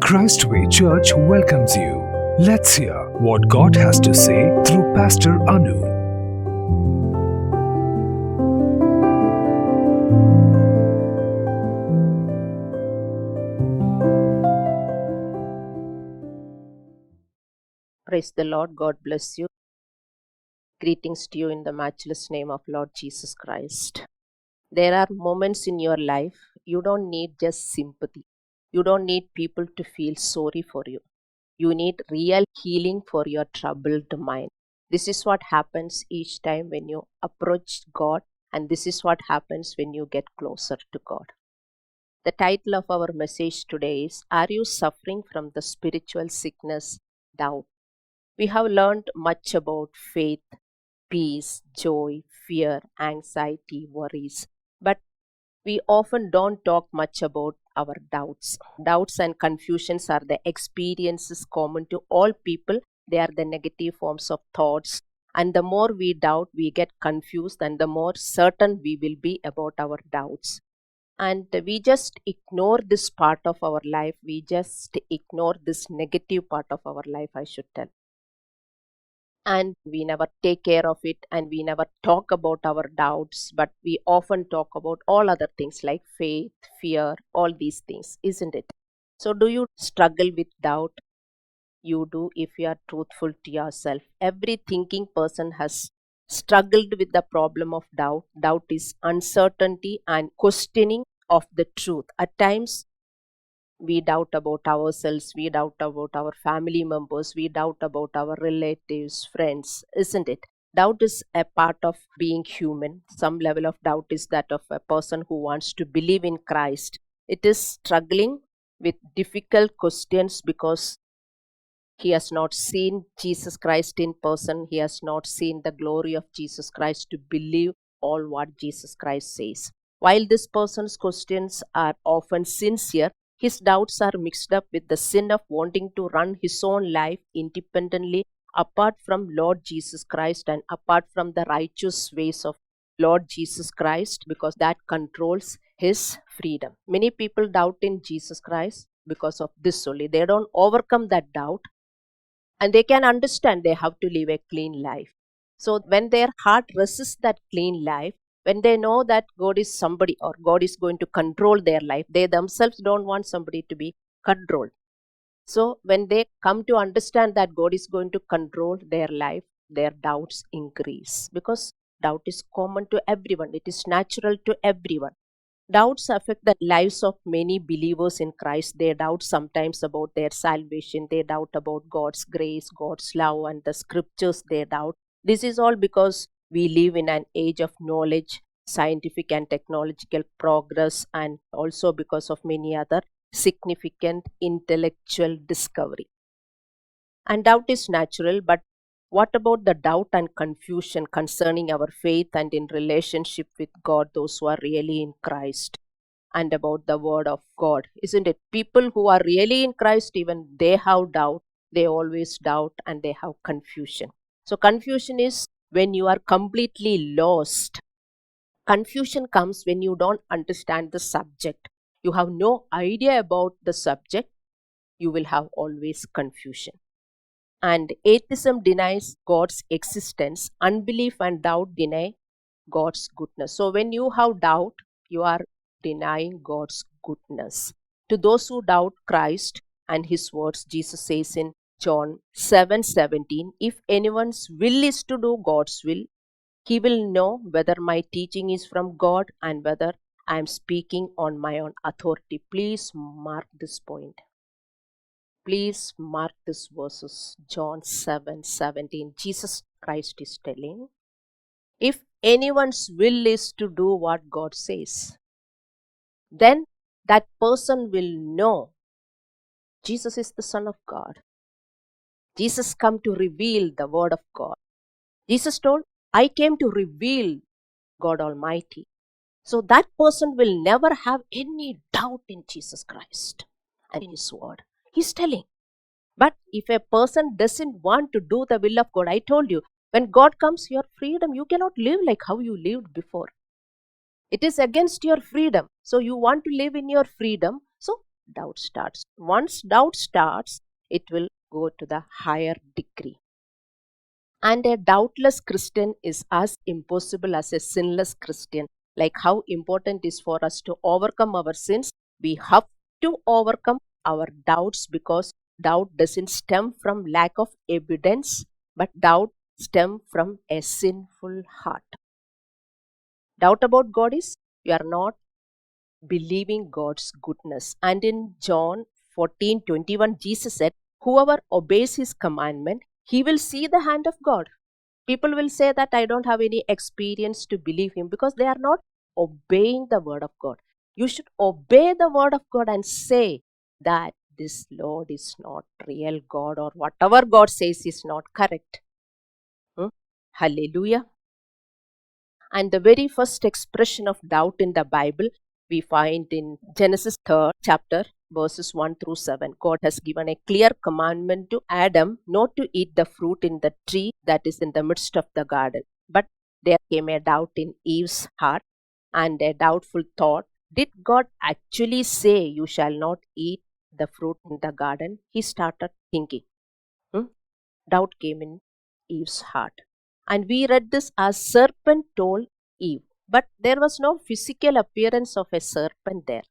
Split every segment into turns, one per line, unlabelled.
Christ Way Church welcomes you. Let's hear what God has to say through Pastor Anu.
Praise the Lord. God bless you. Greetings to you in the matchless name of Lord Jesus Christ. There are moments in your life you don't need just sympathy. You don't need people to feel sorry for you. You need real healing for your troubled mind. This is what happens each time when you approach God, and this is what happens when you get closer to God. The title of our message today is, Are you suffering from the spiritual sickness, doubt? We have learned much about faith, peace, joy, fear, anxiety, worries, but we often don't talk much about our doubts. Doubts and confusions are the experiences common to all people. They are the negative forms of thoughts. And the more we doubt, we get confused, and the more certain we will be about our doubts. And we just ignore this part of our life. We just ignore this negative part of our life, I should tell. And we never take care of it, and we never talk about our doubts, but we often talk about all other things like faith, fear, all these things, isn't it? So, do you struggle with doubt? You do if you are truthful to yourself. Every thinking person has struggled with the problem of doubt. Doubt is uncertainty and questioning of the truth. At times, we doubt about ourselves, we doubt about our family members, we doubt about our relatives, friends, isn't it? Doubt is a part of being human. Some level of doubt is that of a person who wants to believe in Christ. It is struggling with difficult questions because he has not seen Jesus Christ in person. He has not seen the glory of Jesus Christ to believe all what Jesus Christ says. While this person's questions are often sincere, his doubts are mixed up with the sin of wanting to run his own life independently apart from Lord Jesus Christ and apart from the righteous ways of Lord Jesus Christ, because that controls his freedom. Many people doubt in Jesus Christ because of this only. They don't overcome that doubt, and they can understand they have to live a clean life. So when their heart resists that clean life, when they know that God is somebody or God is going to control their life, they themselves don't want somebody to be controlled. So when they come to understand that God is going to control their life, their doubts increase, because doubt is common to everyone. It is natural to everyone. Doubts affect the lives of many believers in Christ. They doubt sometimes about their salvation. They doubt about God's grace, God's love, and the scriptures they doubt. This is all because we live in an age of knowledge, scientific and technological progress, and also because of many other significant intellectual discovery. And doubt is natural, but what about the doubt and confusion concerning our faith and in relationship with God, those who are really in Christ, and about the word of God? Isn't it? People who are really in Christ, even they have doubt, they always doubt, and they have confusion. So, confusion is when you are completely lost. Confusion comes when you don't understand the subject. You have no idea about the subject, you will have always confusion. And atheism denies God's existence. Unbelief and doubt deny God's goodness. So when you have doubt, you are denying God's goodness. To those who doubt Christ and his words, Jesus says in John 7:17, if anyone's will is to do God's will, he will know whether my teaching is from God and whether I am speaking on my own authority. Please mark this point. Please mark this verses, John 7:17. Jesus Christ is telling, if anyone's will is to do what God says, then that person will know Jesus is the Son of God. Jesus come to reveal the word of God. Jesus told, I came to reveal God Almighty. So that person will never have any doubt in Jesus Christ and in his word. He's telling. But if a person doesn't want to do the will of God, I told you, when God comes, your freedom, you cannot live like how you lived before. It is against your freedom. So you want to live in your freedom. So doubt starts. Once doubt starts, it will go to the higher degree. And a doubtless Christian is as impossible as a sinless Christian. Like how important is for us to overcome our sins, we have to overcome our doubts, because doubt doesn't stem from lack of evidence, but doubt stems from a sinful heart. Doubt about God is you are not believing God's goodness. And in John 14:21, Jesus said, whoever obeys his commandment, he will see the hand of God. People will say that I don't have any experience to believe him, because they are not obeying the word of God. You should obey the word of God and say that this Lord is not real God, or whatever God says is not correct. Hallelujah. And the very first expression of doubt in the Bible we find in Genesis 3rd chapter, verses 1 through 7. God has given a clear commandment to Adam not to eat the fruit in the tree that is in the midst of the garden. But there came a doubt in Eve's heart, and a doubtful thought. Did God actually say you shall not eat the fruit in the garden? He started thinking. Doubt came in Eve's heart. And we read this as serpent told Eve. But there was no physical appearance of a serpent there.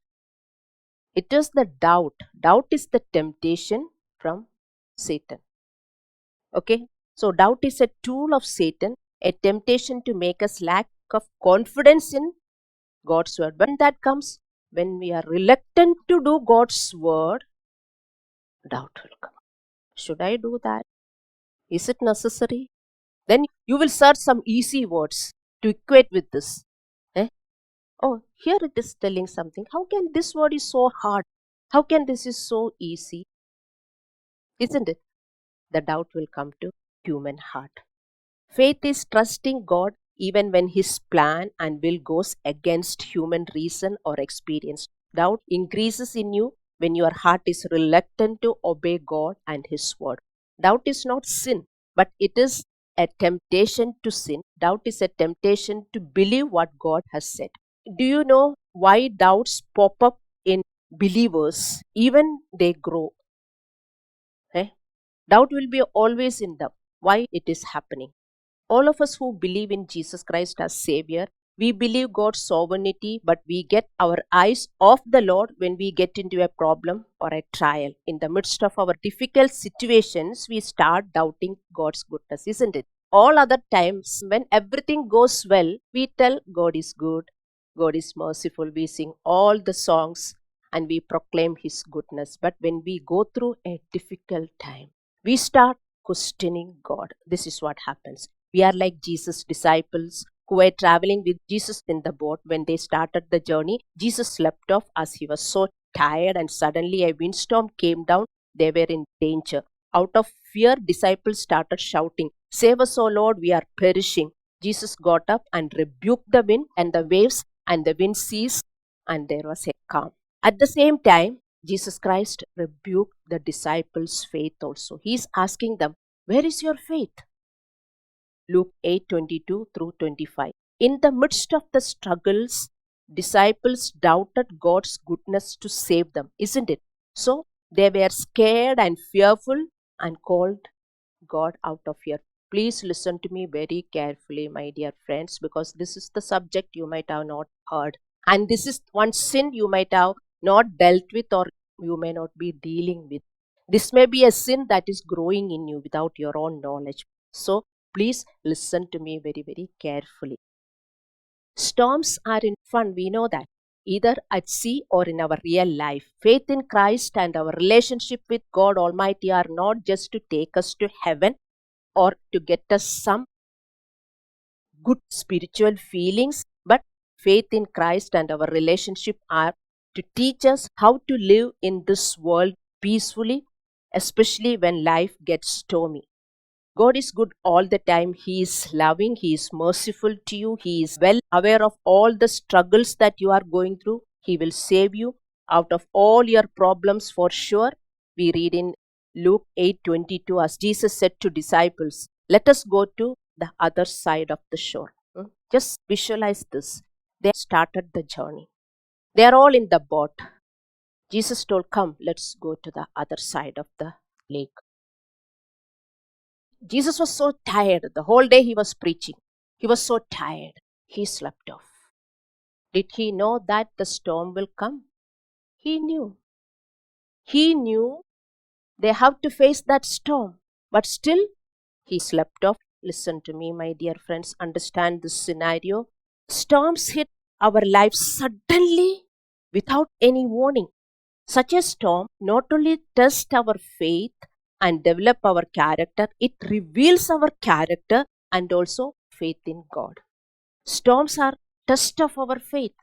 It is the doubt. Doubt is the temptation from Satan. Okay? So doubt is a tool of Satan, a temptation to make us lack of confidence in God's word. When that comes, when we are reluctant to do God's word, doubt will come. Should I do that? Is it necessary? Then you will search some easy words to equate with this. Oh, here it is telling something. How can this word is so hard? How can this is so easy? Isn't it? The doubt will come to human heart. Faith is trusting God even when his plan and will goes against human reason or experience. Doubt increases in you when your heart is reluctant to obey God and his word. Doubt is not sin, but it is a temptation to sin. Doubt is a temptation to believe what God has said. Do you know why doubts pop up in believers even they grow? Doubt will be always in them. Why it is happening? All of us who believe in Jesus Christ as Savior, we believe God's sovereignty, but we get our eyes off the Lord when we get into a problem or a trial. In the midst of our difficult situations, we start doubting God's goodness, isn't it? All other times, when everything goes well, we tell God is good, God is merciful. We sing all the songs and we proclaim His goodness. But when we go through a difficult time, we start questioning God. This is what happens. We are like Jesus' disciples who were traveling with Jesus in the boat. When they started the journey, Jesus slept off as he was so tired, and suddenly a windstorm came down. They were in danger. Out of fear, disciples started shouting, "Save us, O Lord, we are perishing." Jesus got up and rebuked the wind and the waves, and the wind ceased, and there was a calm. At the same time, Jesus Christ rebuked the disciples' faith also. He is asking them, where is your faith? Luke 8:22 through 25. In the midst of the struggles, disciples doubted God's goodness to save them, isn't it? So they were scared and fearful and called God out of fear. Please listen to me very carefully, my dear friends, because this is the subject you might have not heard. And this is one sin you might have not dealt with, or you may not be dealing with. This may be a sin that is growing in you without your own knowledge. So please listen to me very, very carefully. Storms are in fun, we know that, either at sea or in our real life. Faith in Christ and our relationship with God Almighty are not just to take us to heaven or to get us some good spiritual feelings, but faith in Christ and our relationship are to teach us how to live in this world peacefully, especially when life gets stormy. God is good all the time. He is loving. He is merciful to you. He is well aware of all the struggles that you are going through. He will save you out of all your problems for sure. We read in Luke 8:22, as Jesus said to disciples, let us go to the other side of the shore. Just visualize this. They started the journey. They are all in the boat. Jesus told, "Come, let's go to the other side of the lake." Jesus was so tired. The whole day he was preaching. He was so tired. He slept off. Did he know that the storm will come? He knew. He knew they have to face that storm. But still, he slept off. Listen to me, my dear friends. Understand this scenario. Storms hit our lives suddenly without any warning. Such a storm not only tests our faith and develop our character, it reveals our character and also faith in God. Storms are test of our faith.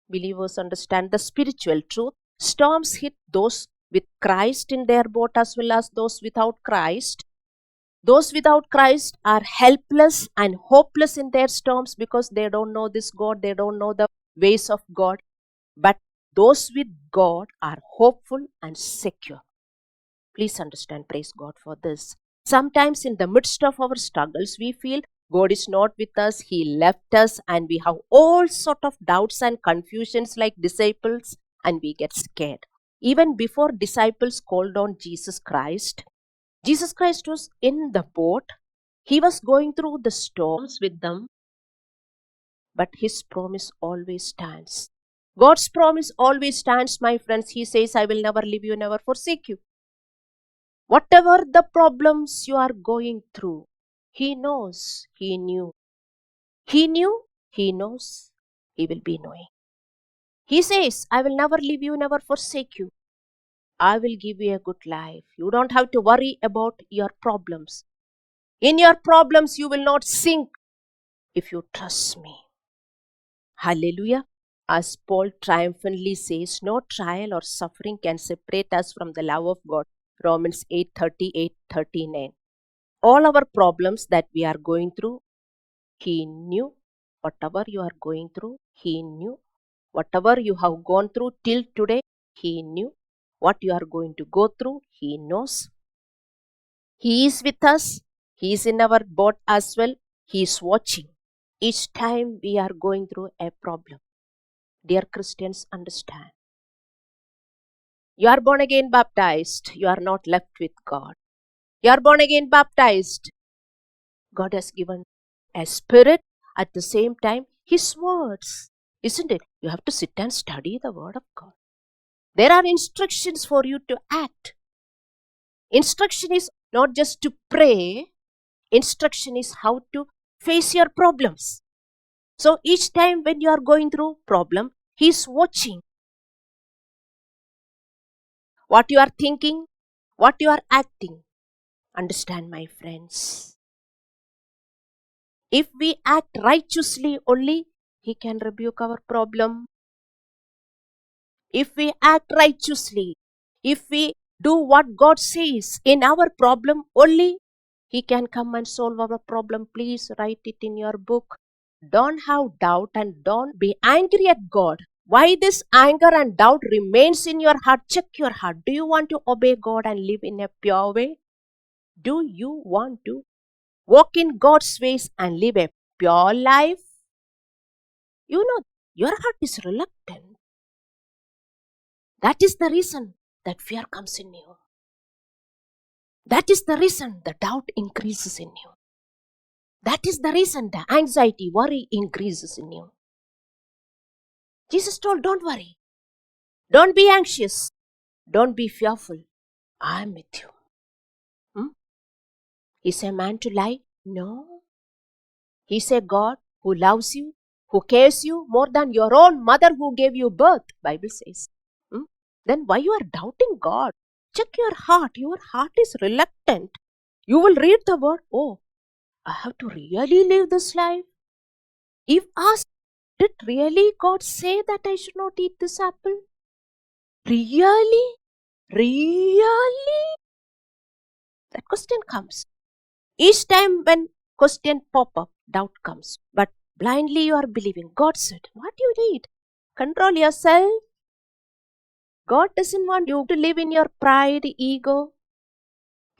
Believers understand the spiritual truth. Storms hit those with Christ in their boat as well as those without Christ. Those without Christ are helpless and hopeless in their storms because they don't know this God, they don't know the ways of God. But those with God are hopeful and secure. Please understand, praise God for this. Sometimes in the midst of our struggles, we feel God is not with us, He left us, and we have all sort of doubts and confusions like disciples, and we get scared. Even before disciples called on Jesus Christ was in the boat. He was going through the storms with them, but His promise always stands. God's promise always stands, my friends. He says, "I will never leave you, never forsake you." Whatever the problems you are going through, He knows, He knew. He knew, He knows, He will be knowing. He says, "I will never leave you, never forsake you. I will give you a good life. You don't have to worry about your problems. In your problems, you will not sink if you trust me." Hallelujah. As Paul triumphantly says, no trial or suffering can separate us from the love of God. Romans 8:38-39. All our problems that we are going through, He knew. Whatever you are going through, He knew. Whatever you have gone through till today, He knew. What you are going to go through, He knows. He is with us. He is in our boat as well. He is watching. Each time we are going through a problem. Dear Christians, understand. You are born again baptized. You are not left with God. You are born again baptized. God has given a spirit, at the same time His words. Isn't it? You have to sit and study the word of God. There are instructions for you to act. Instruction is not just to pray. Instruction is how to face your problems. So each time when you are going through problem, He is watching what you are thinking, what you are acting. Understand, my friends. If we act righteously only, He can rebuke our problem. If we act righteously, if we do what God says in our problem only, He can come and solve our problem. Please write it in your book. Don't have doubt and don't be angry at God. Why this anger and doubt remains in your heart? Check your heart. Do you want to obey God and live in a pure way? Do you want to walk in God's ways and live a pure life? You know, your heart is reluctant. That is the reason that fear comes in you. That is the reason the doubt increases in you. That is the reason the anxiety, worry increases in you. Jesus told, don't worry. Don't be anxious. Don't be fearful. I am with you. Is a man to lie? No. He's a God who loves you, who cares you more than your own mother who gave you birth, Bible says. Then why you are doubting God? Check your heart. Your heart is reluctant. You will read the word, oh, I have to really live this life. If asked, did really God say that I should not eat this apple? Really? Really? That question comes. Each time when question pop up, doubt comes. But blindly you are believing. God said, what you need? Control yourself. God doesn't want you to live in your pride, ego,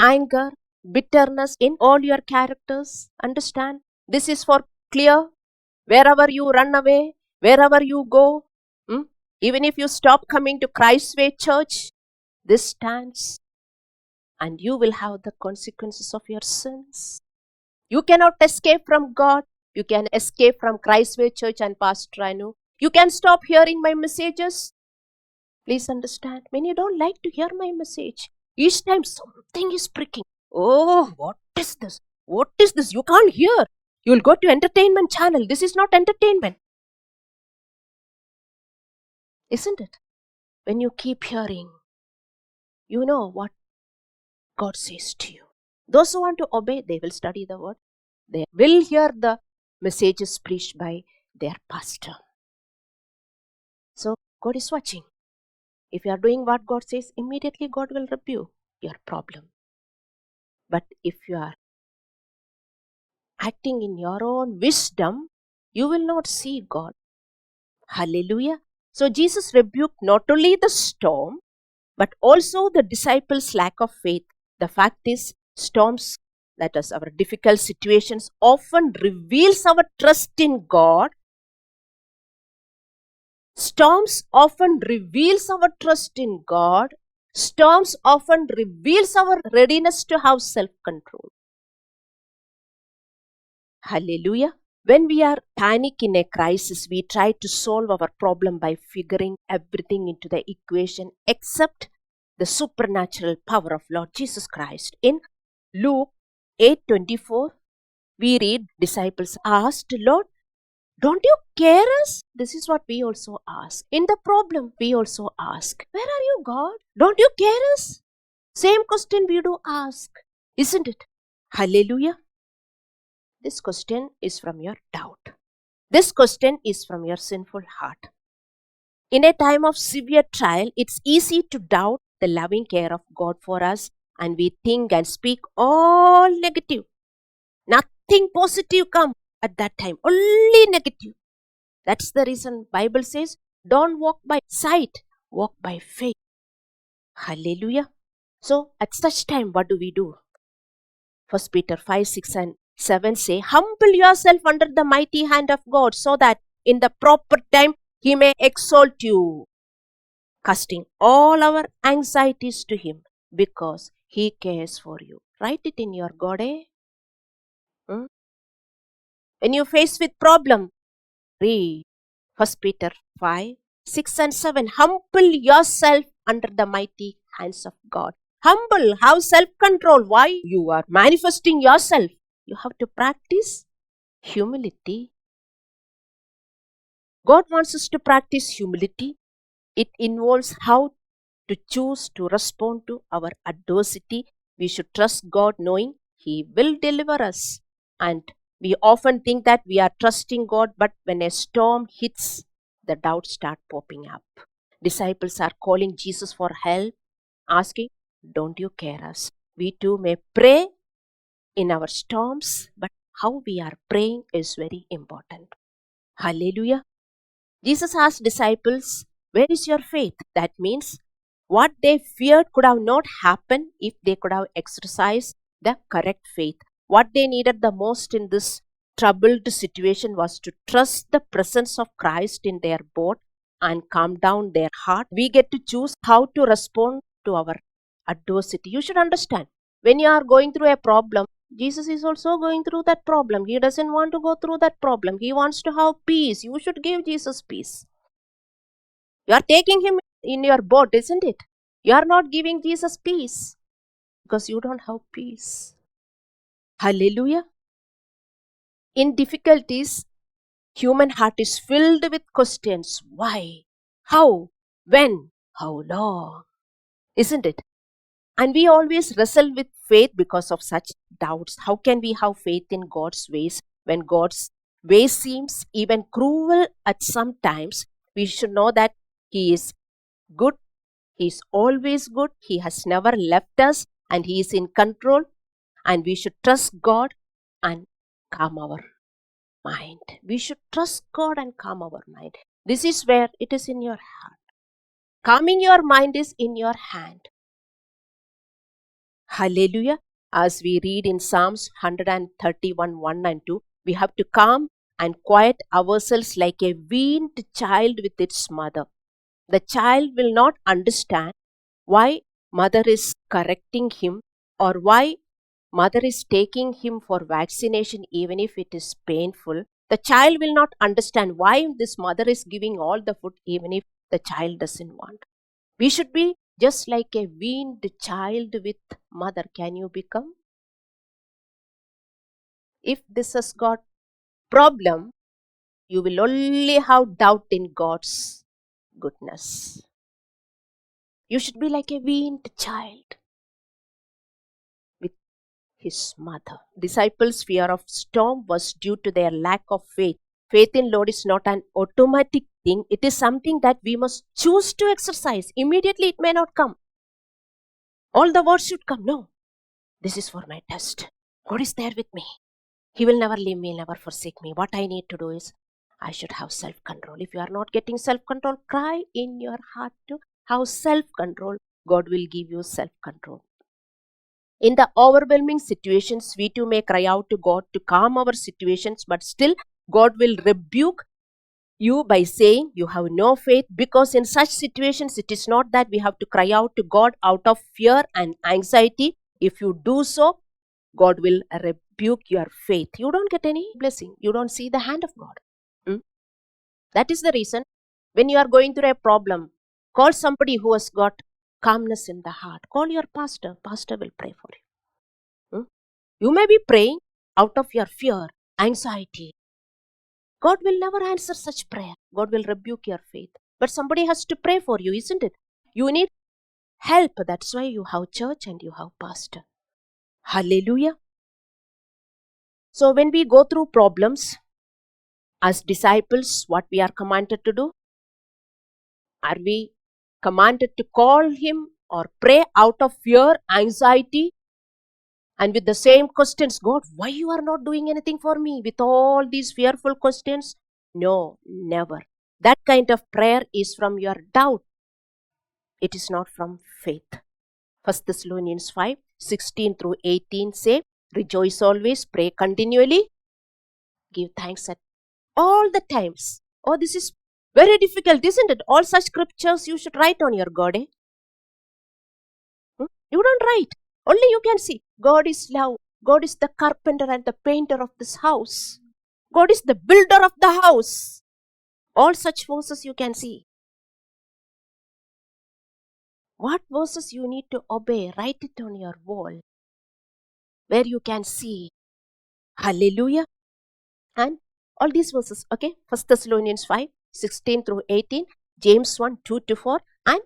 anger, bitterness in all your characters. Understand? This is for clear. Wherever you run away, wherever you go, Even if you stop coming to Christ's Way Church, this stands and you will have the consequences of your sins. You cannot escape from God. You can escape from Christ's Way Church and Pastor Anu. You can stop hearing my messages. Please understand, when you don't like to hear my message, each time something is pricking. Oh, what is this? What is this? You can't hear. You'll go to entertainment channel. This is not entertainment. Isn't it? When you keep hearing, you know what God says to you. Those who want to obey, they will study the word. They will hear the messages preached by their pastor. So God is watching. If you are doing what God says, immediately God will rebuke your problem. But if you are acting in your own wisdom, you will not see God. Hallelujah. So Jesus rebuked not only the storm, but also the disciples' lack of faith. The fact is, storms, that is our difficult situations, often reveals our trust in God. Storms often reveals our trust in God. Storms often reveals our readiness to have self-control. Hallelujah. When we are panic in a crisis, we try to solve our problem by figuring everything into the equation except the supernatural power of Lord Jesus Christ. In Luke 8:24, we read, disciples asked, Lord, don't you care us? This is what we also ask. In the problem, we also ask, where are you, God? Don't you care us? Same question we do ask, isn't it? Hallelujah. This question is from your doubt. This question is from your sinful heart. In a time of severe trial, it's easy to doubt the loving care of God for us, and we think and speak all negative. Nothing positive come at that time, only negative. That's the reason Bible says, don't walk by sight, walk by faith. Hallelujah. So at such time, what do? 1 Peter 5, 6 and 7 say, humble yourself under the mighty hand of God, so that in the proper time He may exalt you, casting all our anxieties to Him, because He cares for you. Write it in your God. When you face with problem, read 1 Peter 5, 6 and 7. Humble yourself under the mighty hands of God. Humble, have self-control. Why? You are manifesting yourself. You have to practice humility. God wants us to practice humility. It involves how to choose to respond to our adversity. We should trust God knowing He will deliver us. And we often think that we are trusting God, but when a storm hits, the doubts start popping up. Disciples are calling Jesus for help, asking, don't you care us? We too may pray in our storms, but how we are praying is very important. Hallelujah. Jesus asked disciples, where is your faith? That means what they feared could have not happened if they could have exercised the correct faith. What they needed the most in this troubled situation was to trust the presence of Christ in their boat and calm down their heart. We get to choose how to respond to our adversity. You should understand, when you are going through a problem, Jesus is also going through that problem. He doesn't want to go through that problem. He wants to have peace. You should give Jesus peace. You are taking Him in your boat, isn't it? You are not giving Jesus peace because you don't have peace. Hallelujah. In difficulties, human heart is filled with questions. Why? How? When? How long? Isn't it? And we always wrestle with faith because of such doubts. How can we have faith in God's ways when God's way seems even cruel at some times? We should know that He is good. He is always good. He has never left us and He is in control. And we should trust God and calm our mind. We should trust God and calm our mind. This is where it is in your heart. Calming your mind is in your hand. Hallelujah. As we read in Psalms 131, 1 and 2, we have to calm and quiet ourselves like a weaned child with its mother. The child will not understand why mother is correcting him or why mother is taking him for vaccination even if it is painful. The child will not understand why this mother is giving all the food even if the child doesn't want. We should be just like a weaned child with mother. Can you become? If this has got problem, you will only have doubt in God's goodness. You should be like a weaned child with his mother. Disciples' fear of storm was due to their lack of faith. Faith in Lord is not an automatic thing. It is something that we must choose to exercise. Immediately it may not come. All the words should come. No, this is for my test. God is there with me. He will never leave me, never forsake me. What I need to do is, I should have self-control. If you are not getting self-control, cry in your heart to have self-control. God will give you self-control. In the overwhelming situations, we too may cry out to God to calm our situations, but still God will rebuke you by saying you have no faith, because in such situations it is not that we have to cry out to God out of fear and anxiety. If you do so, God will rebuke your faith. You don't get any blessing. You don't see the hand of God. That is the reason when you are going through a problem, call somebody who has got calmness in the heart. Call your pastor. Pastor will pray for you. You may be praying out of your fear, anxiety. God will never answer such prayer. God will rebuke your faith. But somebody has to pray for you, isn't it? You need help. That's why you have church and you have pastor. Hallelujah. So when we go through problems, as disciples, what we are commanded to do? Are we commanded to call him or pray out of fear, anxiety? And with the same questions, God, why you are not doing anything for me? With all these fearful questions? No, never. That kind of prayer is from your doubt. It is not from faith. 1 Thessalonians 5, 16 through 18 say, rejoice always, pray continually, give thanks at all the times. Oh, this is very difficult, isn't it? All such scriptures you should write on your God. You don't write. Only you can see. God is love. God is the carpenter and the painter of this house. God is the builder of the house. All such verses you can see. What verses you need to obey? Write it on your wall where you can see. Hallelujah. And all these verses, okay? 1 Thessalonians 5, 16 through 18, James 1, 2 to 4, and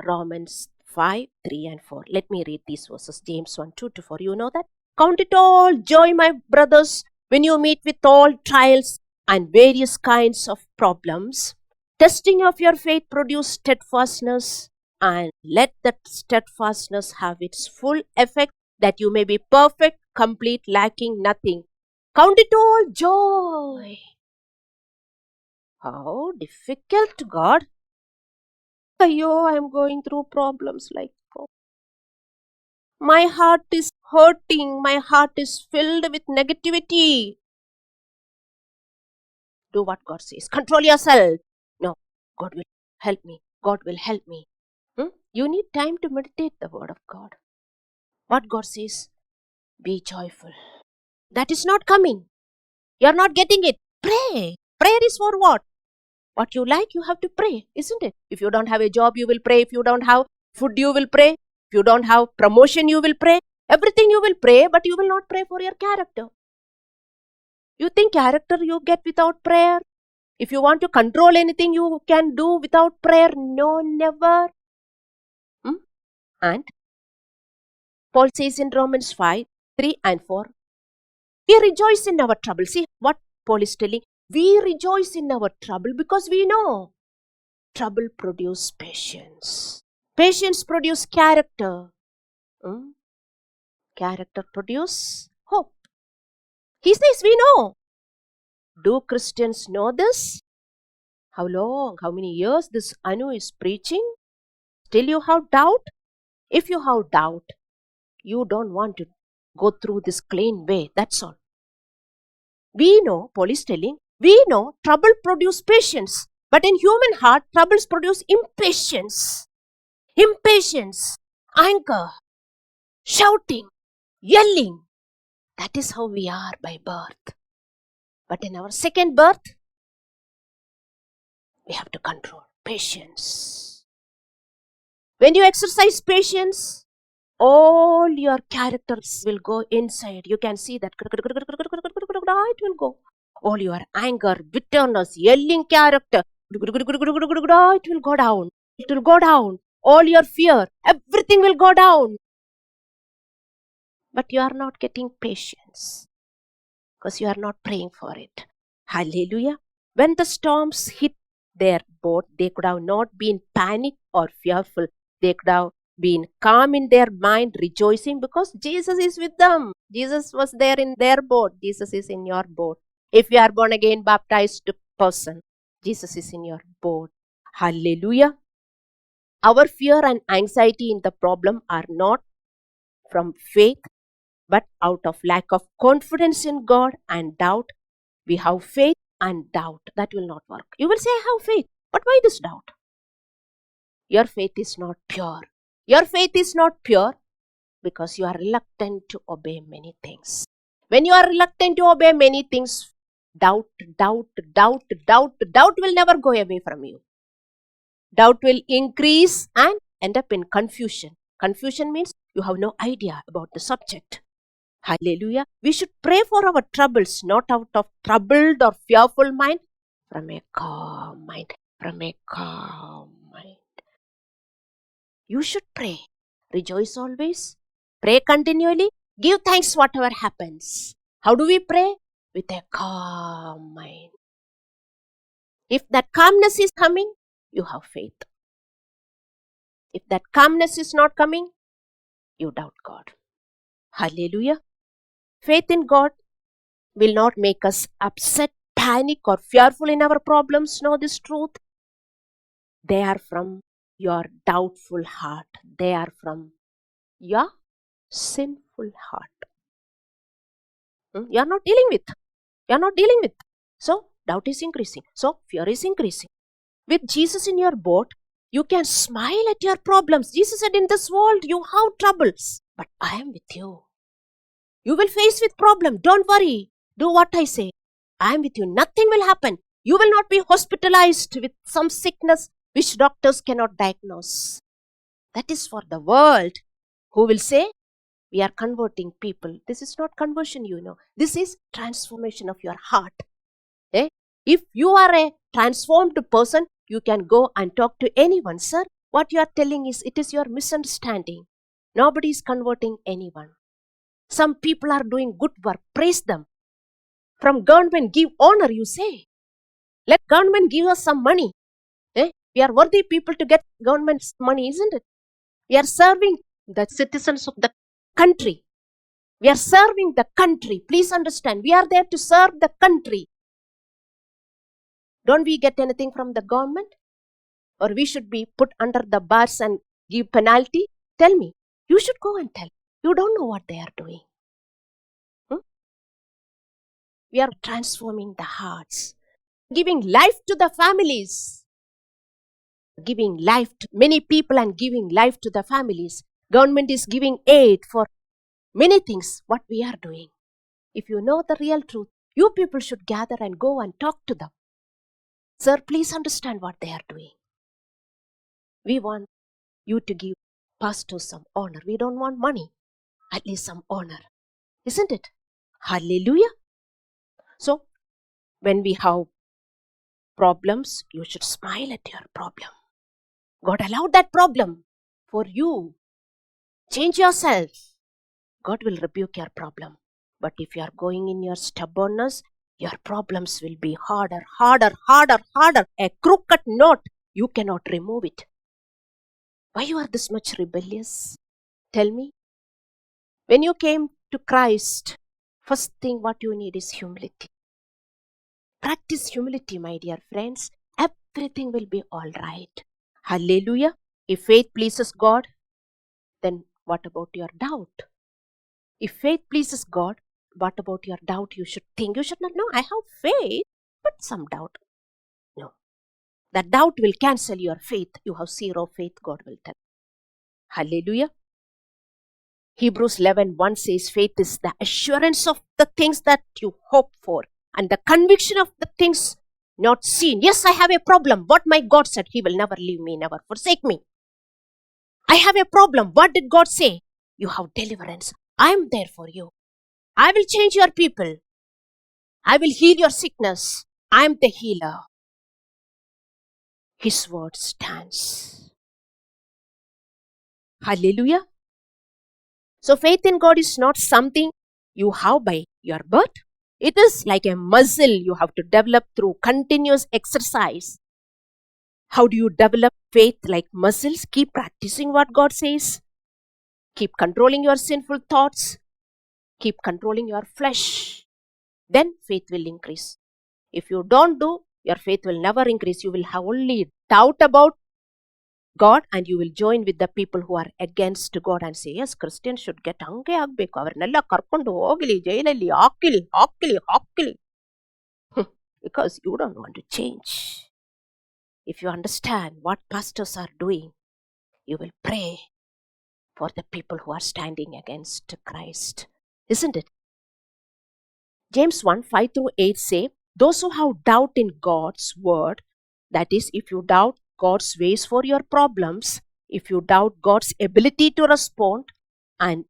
Romans 5, 3 and 4. Let me read these verses. James 1, 2 to 4. You know that? Count it all joy, my brothers, when you meet with all trials and various kinds of problems. Testing of your faith produce steadfastness, and let that steadfastness have its full effect, that you may be perfect, complete, lacking nothing. Count it all joy. How difficult, God. Ayyo, I am going through problems like that. My heart is hurting. My heart is filled with negativity. Do what God says. Control yourself. No, God will help me. God will help me. You need time to meditate the word of God. What God says, be joyful. That is not coming. You are not getting it. Pray. Prayer is for what? What you like, you have to pray, isn't it? If you don't have a job, you will pray. If you don't have food, you will pray. If you don't have promotion, you will pray. Everything you will pray, but you will not pray for your character. You think character you get without prayer? If you want to control anything, you can do without prayer? No, never. And Paul says in Romans 5, 3 and 4, we rejoice in our trouble. See what Paul is telling. We rejoice in our trouble because we know trouble produces patience. Patience produces character. Character produces hope. He says we know. Do Christians know this? How long, how many years this Anu is preaching? Still you have doubt? If you have doubt, you don't want to go through this clean way. That's all. We know, Paul is telling, we know trouble produces patience. But in human heart, troubles produce impatience, anger, shouting, yelling. That is how we are by birth. But in our second birth, we have to control patience. When you exercise patience, all your characters will go inside. You can see that it will go. All your anger, bitterness, yelling character, it will go down. It will go down. All your fear, everything will go down. But you are not getting patience because you are not praying for it. Hallelujah. When the storms hit their boat, they could have not been panicked or fearful. They could have been calm in their mind, rejoicing because Jesus is with them. Jesus was there in their boat. Jesus is in your boat. If you are born again, baptized person, Jesus is in your boat. Hallelujah. Our fear and anxiety in the problem are not from faith, but out of lack of confidence in God and doubt. We have faith and doubt. That will not work. You will say, I have faith. But why this doubt? Your faith is not pure. Your faith is not pure because you are reluctant to obey many things. When you are reluctant to obey many things, doubt will never go away from you. Doubt will increase and end up in confusion. Confusion means you have no idea about the subject. Hallelujah. We should pray for our troubles, not out of troubled or fearful mind, from a calm mind. From a calm mind. You should pray. Rejoice always. Pray continually. Give thanks whatever happens. How do we pray? With a calm mind. If that calmness is coming, you have faith. If that calmness is not coming, you doubt God. Hallelujah. Faith in God will not make us upset, panic, or fearful in our problems. Know this truth. They are from your doubtful heart. They are from your sinful heart. You are not dealing with. So, doubt is increasing. So, fear is increasing. With Jesus in your boat, you can smile at your problems. Jesus said, in this world, you have troubles, but I am with you. You will face with problem. Don't worry. Do what I say. I am with you. Nothing will happen. You will not be hospitalized with some sickness which doctors cannot diagnose. That is for the world, who will say, we are converting people. This is not conversion, This is transformation of your heart. If you are a transformed person, you can go and talk to anyone. Sir, what you are telling is, it is your misunderstanding. Nobody is converting anyone. Some people are doing good work. Praise them. From government, give honor, you say. Let government give us some money. We are worthy people to get government's money, isn't it? We are serving the citizens of the country. We are serving the country. Please understand, we are there to serve the country. Don't we get anything from the government? Or we should be put under the bars and give penalty? Tell me. You should go and tell. You don't know what they are doing. We are transforming the hearts. Giving life to the families. Giving life to many people and giving life to the families. Government is giving aid for many things. What we are doing. If you know the real truth, you people should gather and go and talk to them. Sir, please understand what they are doing. We want you to give pastors some honor. We don't want money. At least some honor. Isn't it? Hallelujah. So, when we have problems, you should smile at your problem. God allowed that problem for you. Change yourself. God will rebuke your problem. But if you are going in your stubbornness, your problems will be harder. A crooked knot, you cannot remove it. Why you are this much rebellious? Tell me. When you came to Christ, first thing what you need is humility. Practice humility, my dear friends. Everything will be all right. Hallelujah. If faith pleases God, then what about your doubt? If faith pleases God, what about your doubt? You should think. You should not know. I have faith, but some doubt. No. That doubt will cancel your faith. You have zero faith, God will tell. Hallelujah. Hebrews 11:1 says, faith is the assurance of the things that you hope for and the conviction of the things not seen. Yes, I have a problem. What my God said, He will never leave me, never forsake me. I have a problem. What did God say? You have deliverance. I am there for you. I will change your people. I will heal your sickness. I am the healer. His word stands. Hallelujah. So faith in God is not something you have by your birth. It is like a muscle you have to develop through continuous exercise. How do you develop faith like muscles? Keep practicing what God says. Keep controlling your sinful thoughts. Keep controlling your flesh. Then faith will increase. If you don't do, your faith will never increase. You will have only doubt about God and you will join with the people who are against God and say, yes, Christians should get ಹಂಗೆ ಆಗಬೇಕು, ಅವರನ್ನೆಲ್ಲ ಕರ್ಕೊಂಡು ಹೋಗಲಿ ಜೈಲಲ್ಲಿ ಹಾಕಲಿ. Because you don't want to change. If you understand what pastors are doing, you will pray for the people who are standing against Christ. Isn't it? James 1:5-8 say, those who have doubt in God's word, that is, if you doubt God's ways for your problems, if you doubt God's ability to respond, and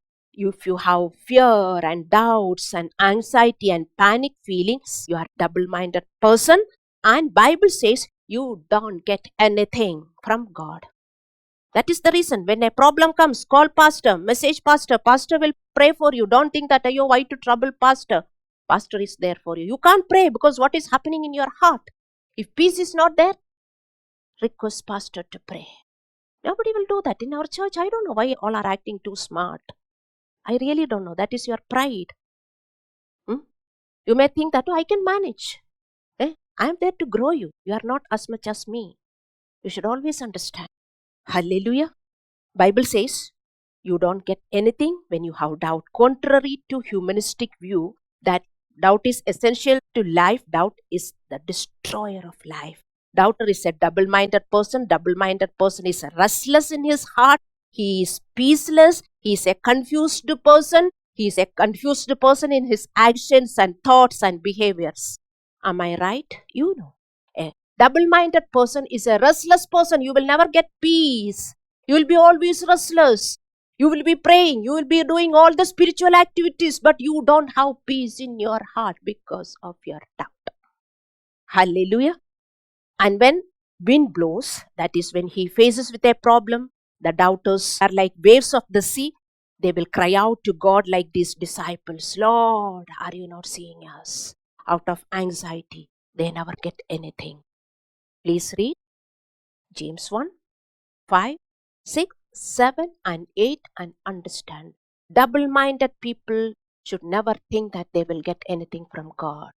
if you have fear and doubts and anxiety and panic feelings, you are a double-minded person, and Bible says you don't get anything from God. That is the reason when a problem comes, call pastor, message pastor. Pastor will pray for you. Don't think that, oh, why to trouble pastor? Pastor is there for you. You can't pray because what is happening in your heart? If peace is not there, request pastor to pray. Nobody will do that in our church. I don't know why all are acting too smart. I really don't know. That is your pride. You may think that, oh, I can manage. I am there to grow you. You are not as much as me. You should always understand. Hallelujah. Bible says you don't get anything when you have doubt. Contrary to humanistic view that doubt is essential to life, doubt is the destroyer of life. Doubter is a double-minded person. Double-minded person is restless in his heart. He is peaceless. He is a confused person. He is a confused person in his actions and thoughts and behaviors. Am I right? You know. A double-minded person is a restless person. You will never get peace. You will be always restless. You will be praying. You will be doing all the spiritual activities, but you don't have peace in your heart because of your doubt. Hallelujah. And when wind blows, that is when he faces with a problem, the doubters are like waves of the sea. They will cry out to God like these disciples, Lord, are you not seeing us? Out of anxiety, they never get anything. Please read James 1:5, 6, 7 and 8 and understand. Double-minded people should never think that they will get anything from God.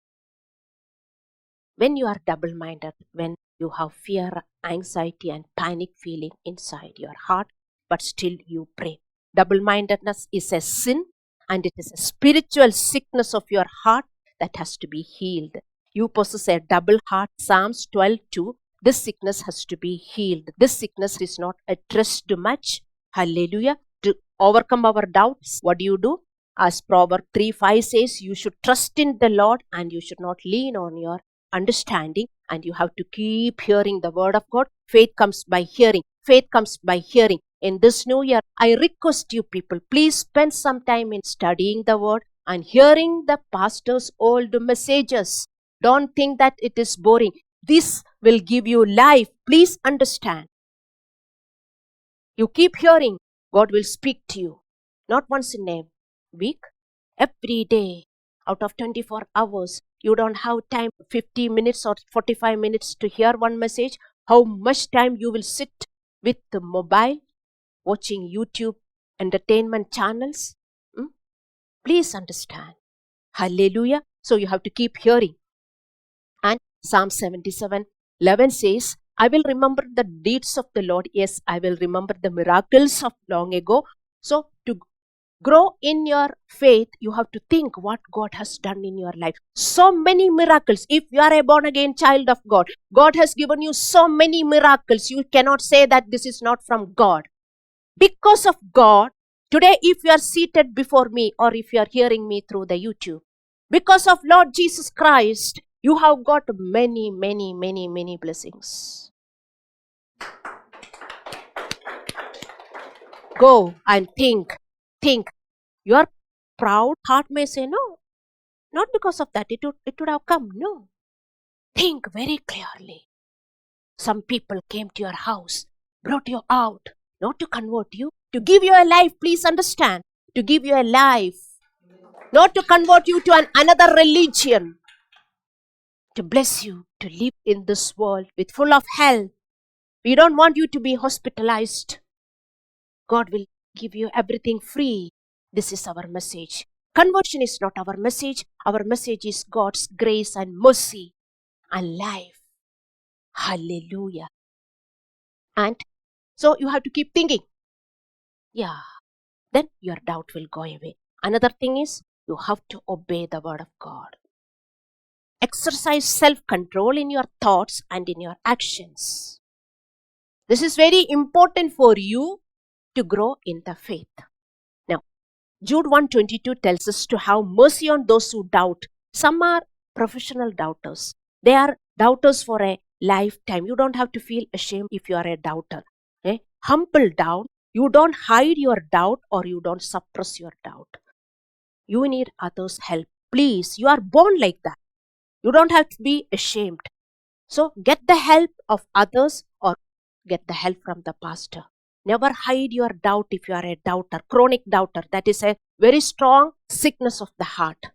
When you are double-minded, when you have fear, anxiety and panic feeling inside your heart, but still you pray. Double-mindedness is a sin and it is a spiritual sickness of your heart that has to be healed. You possess a double heart. Psalms 12:2. This sickness has to be healed. This sickness is not addressed much. Hallelujah. To overcome our doubts, what do? As Proverbs 3:5 says, you should trust in the Lord and you should not lean on your understanding, and you have to keep hearing the word of God. Faith comes by hearing. Faith comes by hearing. In this new year, I request you people, please spend some time in studying the word and hearing the pastor's old messages. Don't think that it is boring. This will give you life. Please understand. You keep hearing, God will speak to you. Not once in a week, every day. Out of 24 hours, you don't have time, 50 minutes or 45 minutes to hear one message. How much time you will sit with the mobile, watching YouTube entertainment channels? Please understand. Hallelujah. So you have to keep hearing. And Psalm 77:11 says, I will remember the deeds of the Lord. Yes, I will remember the miracles of long ago. So to grow in your faith, you have to think what God has done in your life. So many miracles. If you are a born again child of God, God has given you so many miracles. You cannot say that this is not from God. Because of God, today if you are seated before me or if you are hearing me through the YouTube, because of Lord Jesus Christ, you have got many, many, many, many blessings. Go and think. Your proud heart may say no. Not because of that, it would have come. No. Think very clearly. Some people came to your house, brought you out, not to convert you, to give you a life. Please understand. To give you a life. Not to convert you to another religion. To bless you, to live in this world with full of health. We don't want you to be hospitalized. God will give you everything free. This is our message. Conversion is not our message. Our message is God's grace and mercy and life. Hallelujah. And so you have to keep thinking. Yeah. Then your doubt will go away. Another thing is you have to obey the word of God. Exercise self-control in your thoughts and in your actions. This is very important for you to grow in the faith. Now, Jude 1:22 tells us to have mercy on those who doubt. Some are professional doubters. They are doubters for a lifetime. You don't have to feel ashamed if you are a doubter. Humble down. You don't hide your doubt or you don't suppress your doubt. You need others' help. Please, you are born like that. You don't have to be ashamed. So get the help of others or get the help from the pastor. Never hide your doubt if you are a doubter, chronic doubter. That is a very strong sickness of the heart.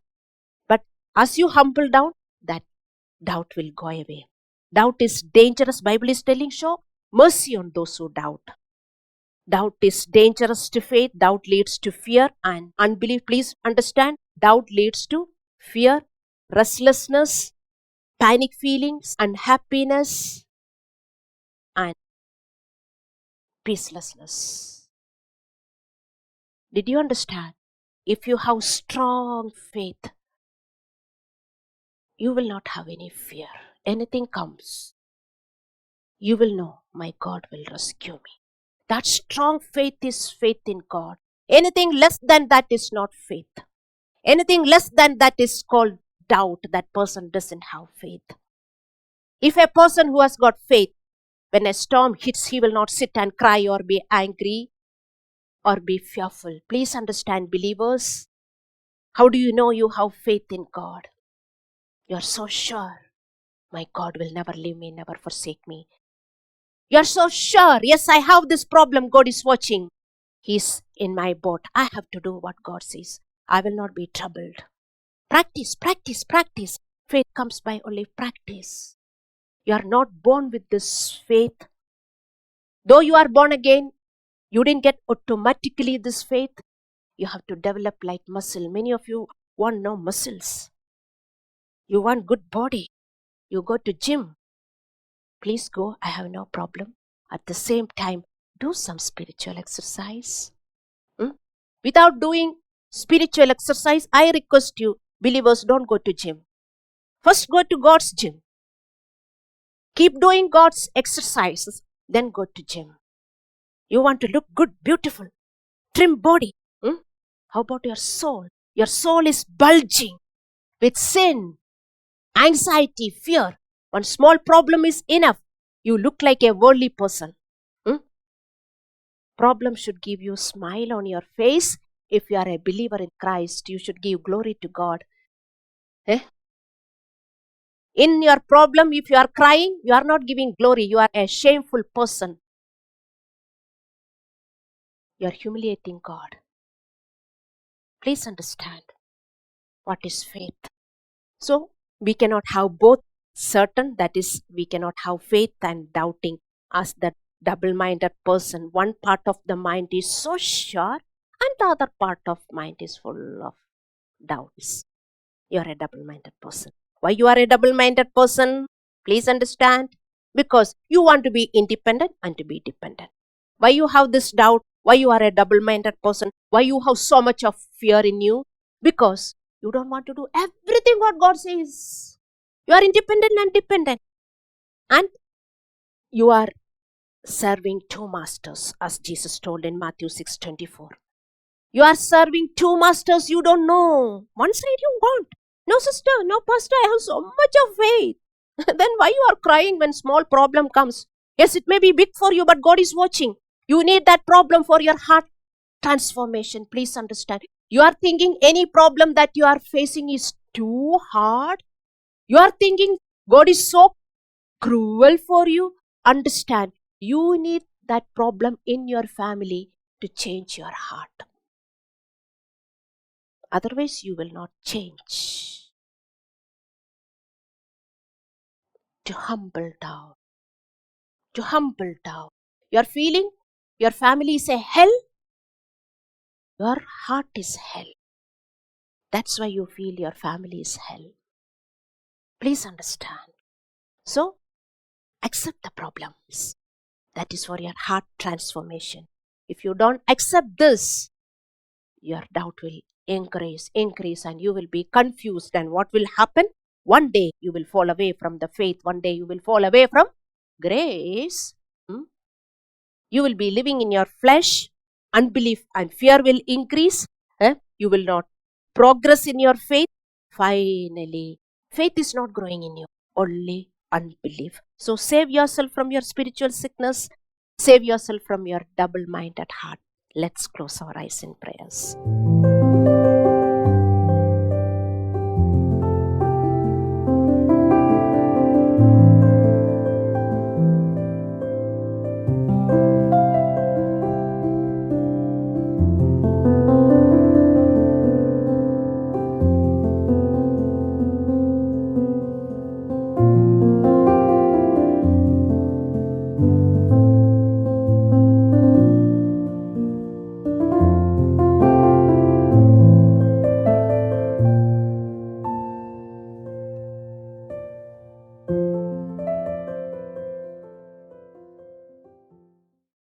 But as you humble down, that doubt will go away. Doubt is dangerous. Bible is telling, show mercy on those who doubt. Doubt is dangerous to faith. Doubt leads to fear and unbelief. Please understand, doubt leads to fear, restlessness, panic feelings, unhappiness, and peacelessness. Did you understand? If you have strong faith, you will not have any fear. Anything comes, you will know my God will rescue me. That strong faith is faith in God. Anything less than that is not faith. Anything less than that is called doubt. That person doesn't have faith. If a person who has got faith, when a storm hits, he will not sit and cry or be angry or be fearful. Please understand, believers. How do you know you have faith in God? You are so sure, my God will never leave me, never forsake me. You are so sure, yes, I have this problem, God is watching. He's in my boat. I have to do what God says. I will not be troubled. Practice. Faith comes by only practice. You are not born with this faith. Though you are born again, you didn't get automatically this faith. You have to develop like muscle. Many of you want no muscles. You want good body. You go to gym. Please go. I have no problem. At the same time, do some spiritual exercise. Without doing spiritual exercise, I request you, believers, don't go to gym. First go to God's gym. Keep doing God's exercises, then go to gym. You want to look good, beautiful, trim body. How about your soul? Your soul is bulging with sin, anxiety, fear. One small problem is enough. You look like a worldly person. Problem should give you a smile on your face. If you are a believer in Christ, you should give glory to God. In your problem, if you are crying, you are not giving glory. You are a shameful person. You are humiliating God. Please understand what is faith. So, we cannot have both certain, that is, we cannot have faith and doubting as the double-minded person. One part of the mind is so sure and the other part of mind is full of doubts. You are a double-minded person. Why you are a double-minded person? Please understand. Because you want to be independent and to be dependent. Why you have this doubt? Why you are a double-minded person? Why you have so much of fear in you? Because you don't want to do everything what God says. You are independent and dependent. And you are serving two masters, as Jesus told in Matthew 6:24. You are serving two masters you don't know. One side you want. No, sister, no, pastor, I have so much of faith. Then why you are crying when small problem comes? Yes, it may be big for you, but God is watching. You need that problem for your heart transformation. Please understand. You are thinking any problem that you are facing is too hard. You are thinking God is so cruel for you. Understand. You need that problem in your family to change your heart. Otherwise, you will not change. To humble down. To humble down. You are feeling your family is a hell. Your heart is hell. That's why you feel your family is hell. Please understand. So, accept the problems. That is for your heart transformation. If you don't accept this, your doubt will increase, and you will be confused. And what will happen? One day you will fall away from the faith. One day you will fall away from grace. You will be living in your flesh. Unbelief and fear will increase. You will not progress in your faith. Finally, faith is not growing in you. Only unbelief. So save yourself from your spiritual sickness. Save yourself from your double-minded heart. Let's close our eyes in prayers.